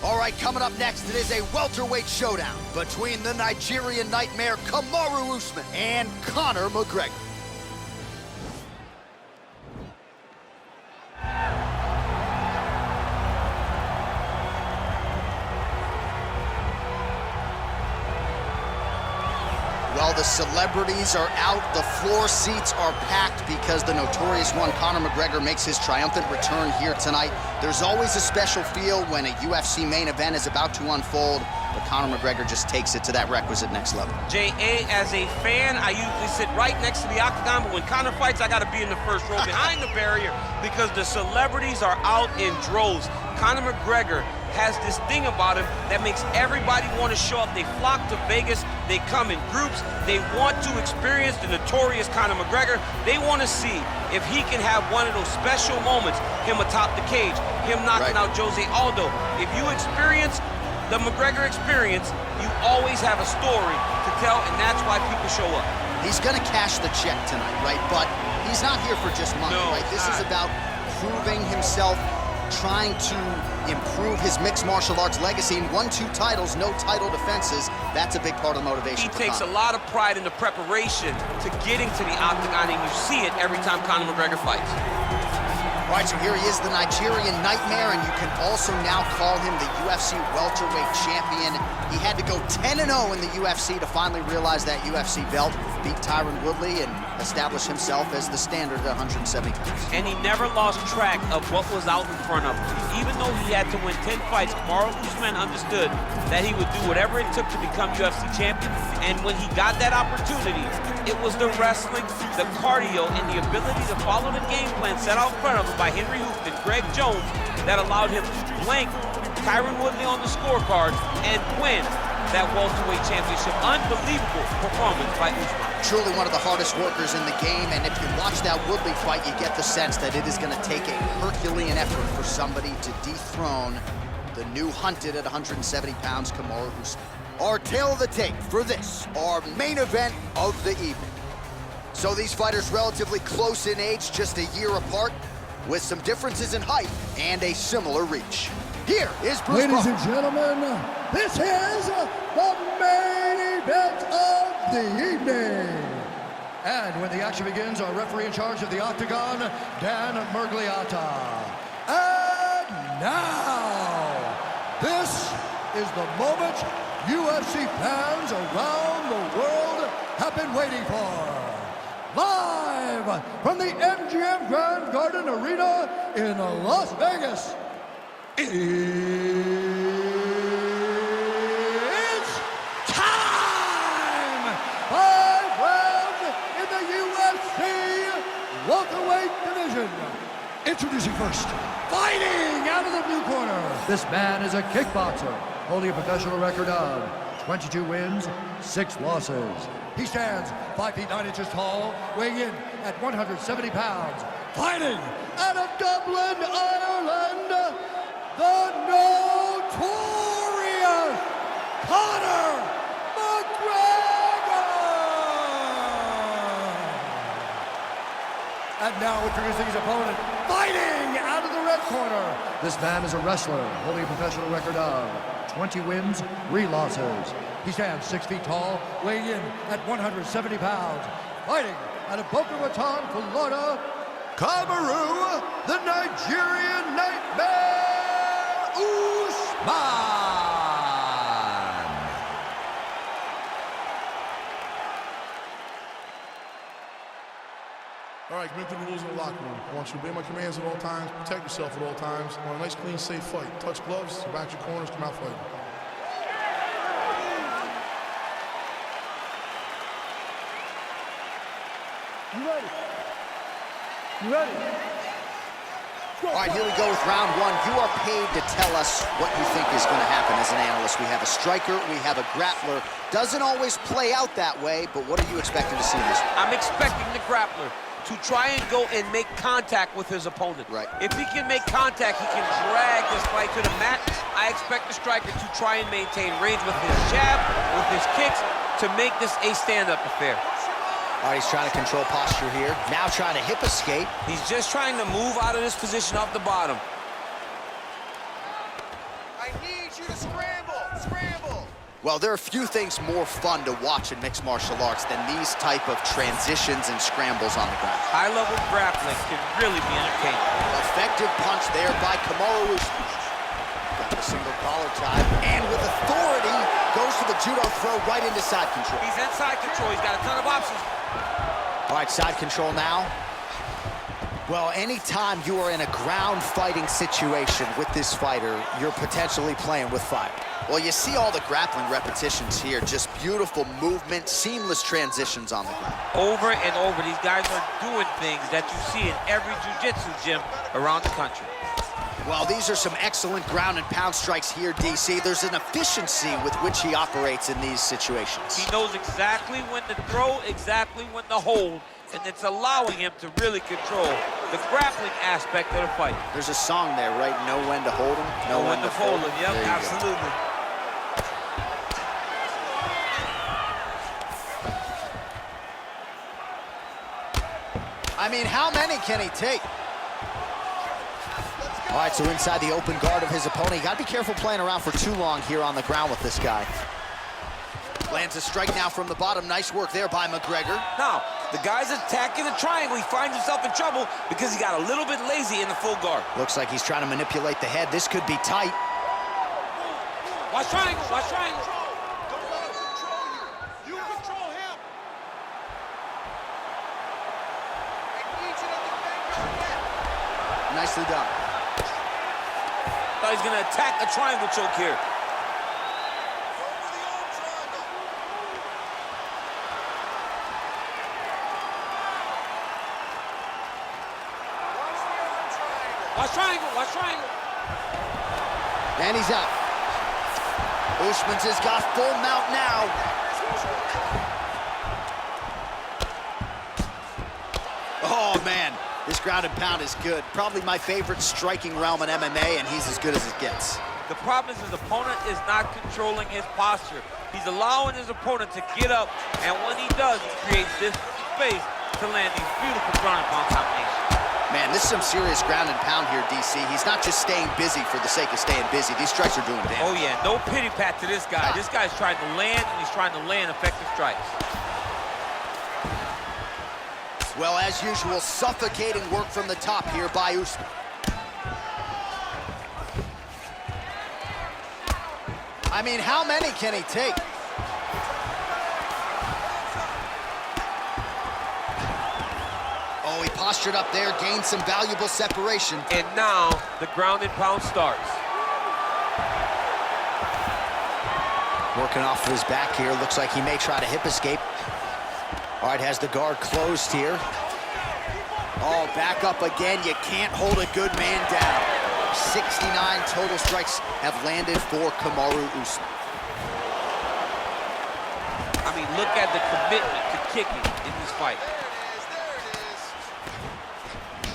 All right, coming up next, it is a welterweight showdown between the Nigerian nightmare Kamaru Usman and Conor McGregor. Well, the celebrities are out, the floor seats are packed because the notorious one, Conor McGregor, makes his triumphant return here tonight. There's always a special feel when a UFC main event is about to unfold, but Conor McGregor just takes it to that requisite next level. J.A., as a fan, I usually sit right next to the octagon, but when Conor fights, I gotta be in the first row behind the barrier because the celebrities are out in droves. Conor McGregor has this thing about him that makes everybody want to show up. They flock to Vegas, they come in groups, they want to experience the notorious Conor McGregor. They want to see if he can have one of those special moments, him atop the cage, him knocking out Jose Aldo. If you experience the McGregor experience, you always have a story to tell, and that's why people show up. He's gonna cash the check tonight, right? But he's not here for just money, right? This is about proving himself, trying to improve his mixed martial arts legacy. And 1-2 titles, no title defenses. That's a big part of the motivation. He takes a lot of pride in the preparation to getting to the octagon, and you see it every time Conor McGregor fights. All right, so here he is, the Nigerian nightmare, and you can also now call him the UFC welterweight champion. He had to go 10-0 in the UFC to finally realize that UFC belt, beat Tyron Woodley, and establish himself as the standard at 170 pounds. And he never lost track of what was out in front of him. Even though he had to win 10 fights, Kamaru Usman understood that he would do whatever it took to become UFC champion. And when he got that opportunity, it was the wrestling, the cardio, and the ability to follow the game plan set out in front of him by Henry Hooft and Greg Jones that allowed him to blank Tyron Woodley on the scorecard and win that welterweight championship. Unbelievable performance by Usman. Truly one of the hardest workers in the game, and if you watch that Woodley fight, you get the sense that it is going to take a Herculean effort for somebody to dethrone the new hunted at 170 pounds, Kamaru Usman. Our tale of the tape for this, our main event of the evening. So these fighters relatively close in age, just a year apart, with some differences in height and a similar reach. Here is Bruce Ladies and gentlemen, this is the main event of the evening. And when the action begins, our referee in charge of the octagon, Dan Murgliata. And now, this is the moment UFC fans around the world have been waiting for. Live from the MGM Grand Garden Arena in Las Vegas, it's time! 5 rounds in the UFC welterweight division. Introducing first, fighting out of the blue corner. This man is a kickboxer, holding a professional record of 22 wins, 6 losses. He stands 5 feet 9 inches tall, weighing in at 170 pounds. Fighting out of Dublin, Ireland, the notorious Conor McGregor! And now introducing his opponent, fighting out of the red corner. This man is a wrestler, holding a professional record of 20 wins, 3 losses. He stands 6 feet tall, weighing in at 170 pounds. Fighting out of Boca Raton, Florida, Kamaru, the Nigerian nightmare, Usman! All right, commit to the rules in the locker room. I want you to obey my commands at all times, protect yourself at all times. I want a nice, clean, safe fight. Touch gloves, back your corners, come out fighting. You ready? You ready? All right, here we go with round one. You are paid to tell us what you think is going to happen as an analyst. We have a striker, we have a grappler. Doesn't always play out that way, but what are you expecting to see in this? I'm expecting the grappler to try and go and make contact with his opponent. Right. If he can make contact, he can drag this fight to the mat. I expect the striker to try and maintain range with his jab, with his kicks, to make this a stand-up affair. All right, he's trying to control posture here. Now trying to hip escape. He's just trying to move out of this position off the bottom. I need you to scramble, scramble. Well, there are few things more fun to watch in mixed martial arts than these type of transitions and scrambles on the ground. High-level grappling can really be entertaining. Effective punch there by Kamaru. Got the single collar tie, and with authority, goes to the judo throw right into side control. He's in side control. He's got a ton of options. All right, side control now. Well, anytime you are in a ground fighting situation with this fighter, you're potentially playing with fire. Well, you see all the grappling repetitions here, just beautiful movement, seamless transitions on the ground. Over and over, these guys are doing things that you see in every jiu-jitsu gym around the country. Well, these are some excellent ground and pound strikes here, DC. There's an efficiency with which he operates in these situations. He knows exactly when to throw, exactly when to hold, and it's allowing him to really control the grappling aspect of the fight. There's a song there, right? Know when to hold him, know when to fold him. Yep, absolutely. I mean, how many can he take? All right, so inside the open guard of his opponent. You got to be careful playing around for too long here on the ground with this guy. Lands a strike now from the bottom. Nice work there by McGregor. Now, the guy's attacking the triangle. He finds himself in trouble because he got a little bit lazy in the full guard. Looks like he's trying to manipulate the head. This could be tight. Watch triangle, watch triangle. Don't let him control you. You control him. I need you to defend your head. Nicely done. Thought he's gonna attack a triangle choke here. Watch triangle, watch triangle. And he's out. Usman's has got full mount now. Oh, man. This ground and pound is good. Probably my favorite striking realm in MMA, and he's as good as it gets. The problem is his opponent is not controlling his posture. He's allowing his opponent to get up, and when he does, he creates this space to land these beautiful ground and pound combinations. Man, this is some serious ground and pound here, DC. He's not just staying busy for the sake of staying busy. These strikes are doing damage. Oh, yeah. No pity pat to this guy. This guy's trying to land, and he's trying to land effective strikes. Well, as usual, suffocating work from the top here by Usman. I mean, how many can he take? Oh, he postured up there, gained some valuable separation. And now, the ground and pound starts. Working off of his back here. Looks like he may try to hip escape. All right, has the guard closed here. Oh, back up again. You can't hold a good man down. 69 total strikes have landed for Kamaru Usman. I mean, look at the commitment to kicking in this fight.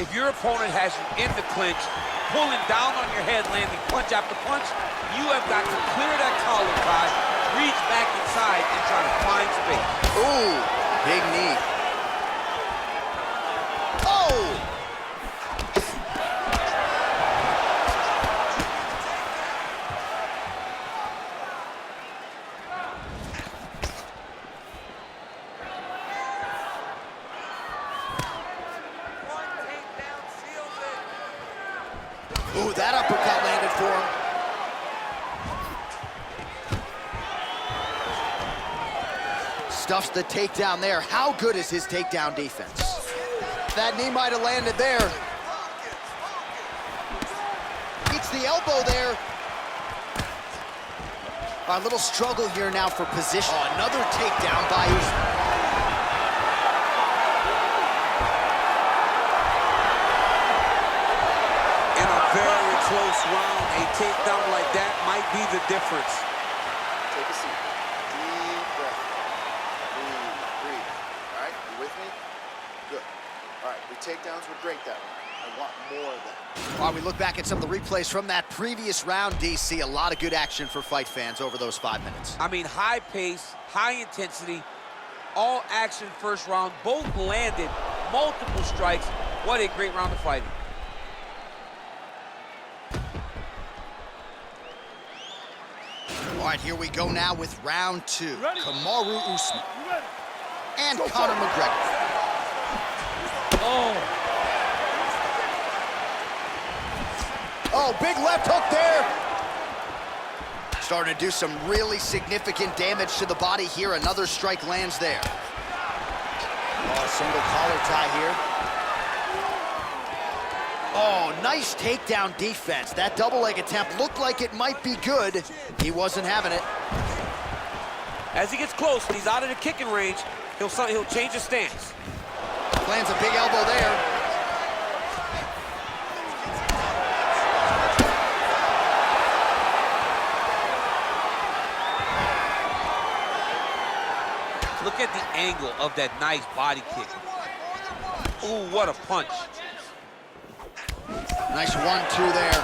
If your opponent has you in the clinch, pulling down on your head, landing punch after punch, you have got to clear that collar tie, reach back inside, and try to find space. Ooh, big knee. Oh! Ooh, that uppercut landed for him. Stuffs the takedown there. How good is his takedown defense? That knee might have landed there. Gets the elbow there. A little struggle here now for position. Oh, another takedown by Usman. Very close round. A takedown like that might be the difference. Take a seat. Deep breath. Breathe, breathe. All right, you with me? Good. All right, the takedowns were great that round. I want more of that. While we look back at some of the replays from that previous round, DC, a lot of good action for fight fans over those 5 minutes. I mean, high pace, high intensity, all action first round. Both landed multiple strikes. What a great round of fighting. All right, here we go now with round 2. Kamaru Usman and Conor McGregor. Oh, big left hook there. Starting to do some really significant damage to the body here. Another strike lands there. Oh, single collar tie here. Oh, nice takedown defense. That double leg attempt looked like it might be good. He wasn't having it. As he gets close and he's out of the kicking range, he'll change his stance. Lands a big elbow there. Look at the angle of that nice body kick. Ooh, what a punch. Nice 1-2 there.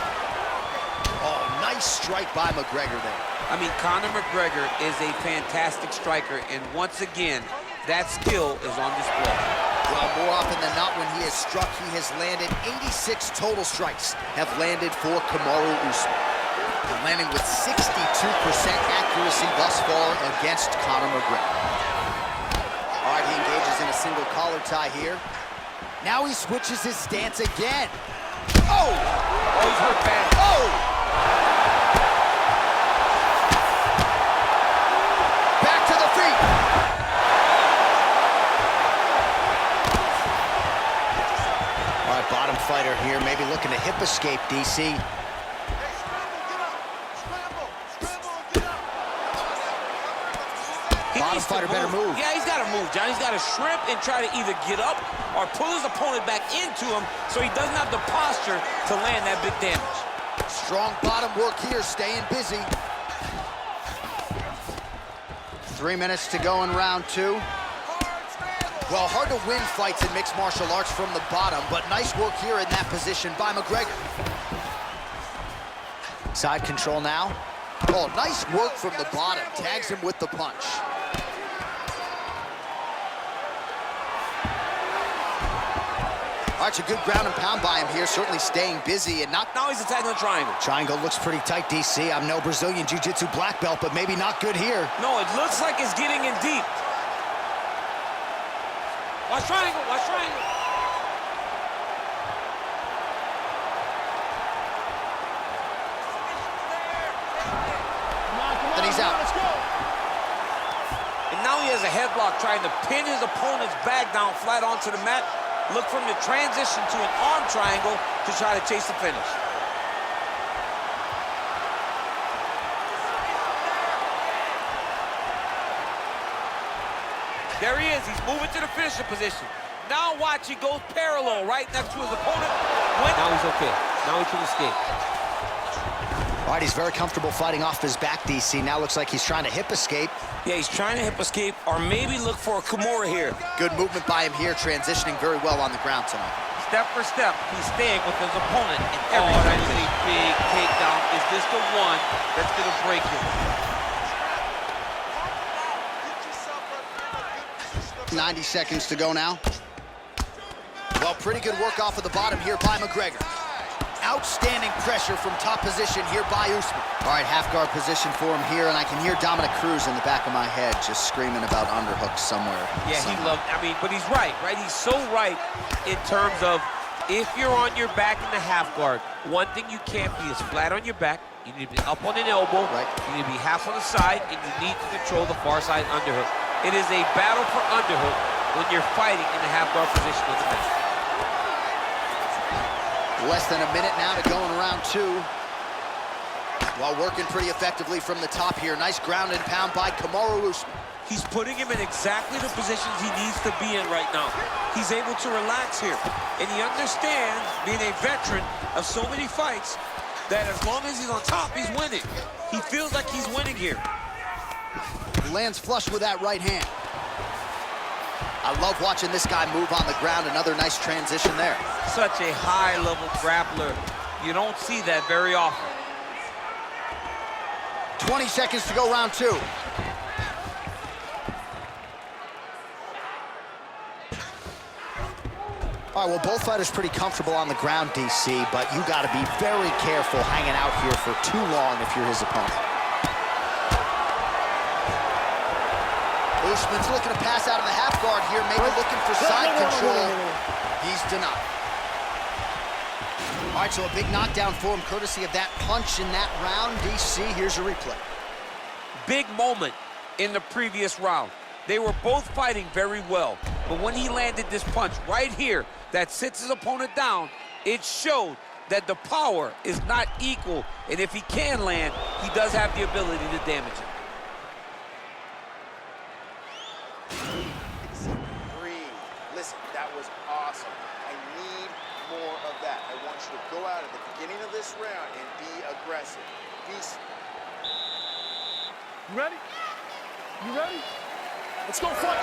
Oh, nice strike by McGregor there. I mean, Conor McGregor is a fantastic striker, and once again, that skill is on display. Well, more often than not, when he has struck, he has landed 86 total strikes have landed for Kamaru Usman. And landing with 62% accuracy thus far against Conor McGregor. All right, he engages in a single collar tie here. Now he switches his stance again. Oh! Oh, he's hurt bad. Oh! Back to the feet. All right, bottom fighter here, maybe looking to hip escape, DC. Bottom fighter better move. Yeah, he's got to move, John. He's got to shrimp and try to either get up or pull his opponent back into him so he doesn't have the posture to land that big damage. Strong bottom work here, staying busy. 3 minutes to go in round 2. Well, hard to win fights in mixed martial arts from the bottom, but nice work here in that position by McGregor. Side control now. Oh, nice work from the bottom. Tags him with the punch. All right, a good ground and pound by him here, certainly staying busy and not... Now he's attacking the triangle. Triangle looks pretty tight, DC. I'm no Brazilian Jiu-Jitsu black belt, but maybe not good here. No, it looks like it's getting in deep. Watch triangle, watch triangle. Then he's out. And now he has a headlock trying to pin his opponent's back down flat onto the mat. Look from the transition to an arm triangle to try to chase the finish. There he is. He's moving to the finisher position. Now watch, he goes parallel right next to his opponent. Now he's okay. Now he can escape. All right, he's very comfortable fighting off his back, DC. Now looks like he's trying to hip escape. Yeah, he's trying to hip escape or maybe look for a Kamaru here. Good movement by him here, transitioning very well on the ground tonight. Step for step, he's staying with his opponent in every that is a big takedown. Is this the one that's going to break him? 90 seconds to go now. Well, pretty good work off of the bottom here by McGregor. Outstanding pressure from top position here by Usman. All right, half guard position for him here, and I can hear Dominic Cruz in the back of my head just screaming about underhooks somewhere. Yeah, he loved, but he's right? He's so right in terms of if you're on your back in the half guard, one thing you can't be is flat on your back. You need to be up on an elbow. Right. You need to be half on the side, and you need to control the far side underhook. It is a battle for underhook when you're fighting in the half guard position on the mat. Less than a minute now to go in round 2. While working pretty effectively from the top here. Nice ground and pound by Kamaru Usman. He's putting him in exactly the positions he needs to be in right now. He's able to relax here. And he understands, being a veteran of so many fights, that as long as he's on top, he's winning. He feels like he's winning here. Lands flush with that right hand. I love watching this guy move on the ground. Another nice transition there. Such a high-level grappler. You don't see that very often. 20 seconds to go, round 2. All right, well, both fighters pretty comfortable on the ground, DC, but you got to be very careful hanging out here for too long if you're his opponent. Usman's looking to pass out of the half guard here, maybe looking for side control. He's denied. All right, so a big knockdown for him, courtesy of that punch in that round. DC, here's a replay. Big moment in the previous round. They were both fighting very well, but when he landed this punch right here that sits his opponent down, it showed that the power is not equal, and if he can land, he does have the ability to damage it. Breathe. Listen, that was awesome. I need more of that. I want you to go out at the beginning of this round and be aggressive. You ready? You ready? Let's go fight.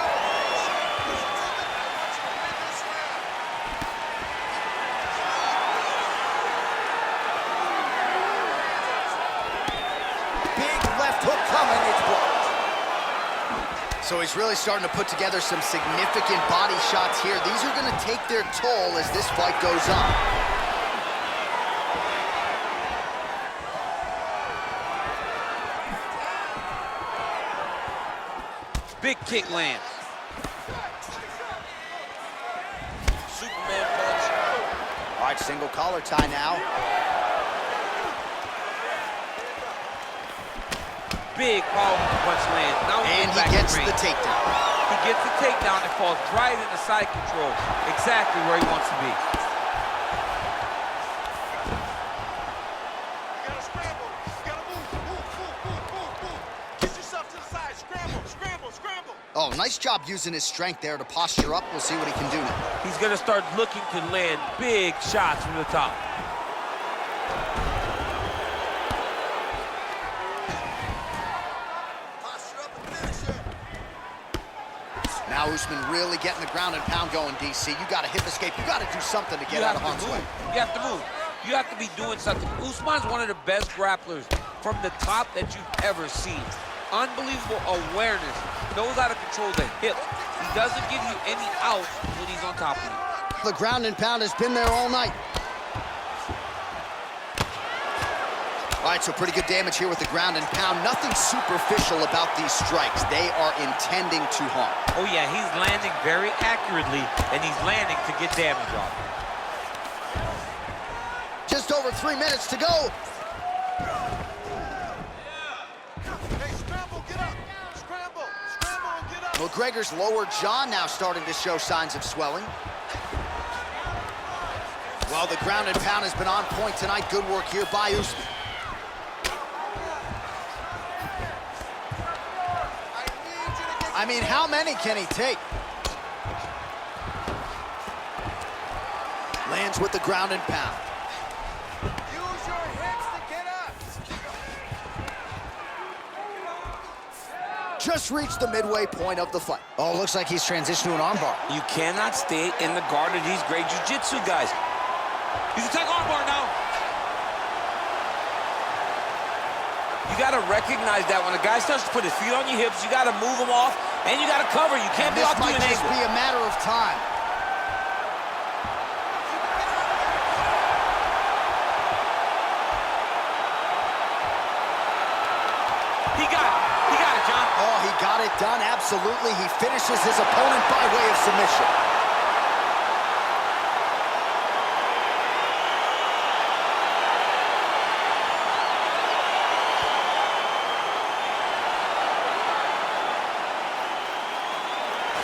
Big left hook coming, it's blocked. So he's really starting to put together some significant body shots here. These are gonna take their toll as this fight goes on. Big kick lands. Superman punch. All right, single collar tie now. Big powerful punch lands. Now And he gets the takedown. He gets the takedown and falls right into side control. Exactly where he wants to be. You gotta scramble. You gotta move. Get yourself to the side. Scramble. Oh, nice job using his strength there to posture up. We'll see what he can do now. He's gonna start looking to land big shots from the top. Now Usman really getting the ground and pound going, DC. You got to hip escape. You got to do something to get out of harm's way. You have to move. You have to be doing something. Usman's one of the best grapplers from the top that you've ever seen. Unbelievable awareness. Knows how to control the hips. He doesn't give you any outs when he's on top of you. The ground and pound has been there all night. All right, so pretty good damage here with the ground and pound. Nothing superficial about these strikes. They are intending to harm. Oh yeah, he's landing very accurately, and he's landing to get damage off. Just over 3 minutes to go. Hey, scramble, get up. Scramble and get up. McGregor's lower jaw now starting to show signs of swelling. Well, the ground and pound has been on point tonight. Good work here by Usman. I mean, how many can he take? Lands with the ground and pound. Use your hips to get up. Just reached the midway point of the fight. Oh, looks like he's transitioned to an armbar. You cannot stay in the guard of these great jiu-jitsu guys. He's attacking armbar now. You got to recognize that when a guy starts to put his feet on your hips, you got to move them off, and you got to cover. You can't be off to an angle. This might just be a matter of time. He got it, John. Oh, he got it done, absolutely. He finishes his opponent by way of submission.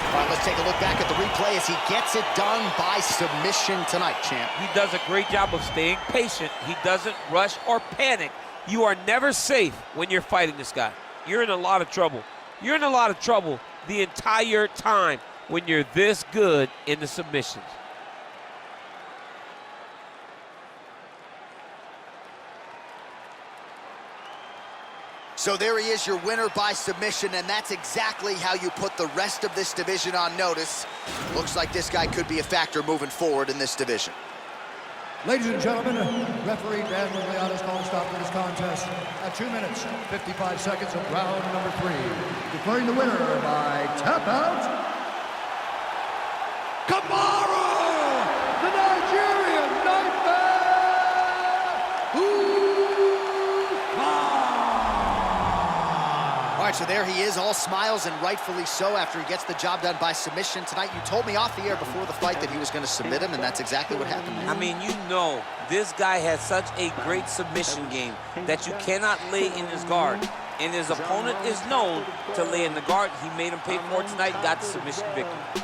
All right, let's take a look back at the replay as he gets it done by submission tonight, champ. He does a great job of staying patient. He doesn't rush or panic. You are never safe when you're fighting this guy. You're in a lot of trouble. You're in a lot of trouble the entire time when you're this good in the submissions. So there he is, your winner by submission, and that's exactly how you put the rest of this division on notice. Looks like this guy could be a factor moving forward in this division. Ladies and gentlemen, referee Dan Liliana's called a stop to this contest at 2 minutes, 55 seconds of round number 3. Declaring the winner by tap out, Kamaru, the Nigerian Nightmare, Usman. All right, so there he is, all smiles, and rightfully so, after he gets the job done by submission tonight. You told me off the air before the fight that he was going to submit him, and that's exactly what happened. I mean, you know, this guy has such a great submission game that you cannot lay in his guard. And his opponent is known to lay in the guard. He made him pay for it tonight and got the submission victory.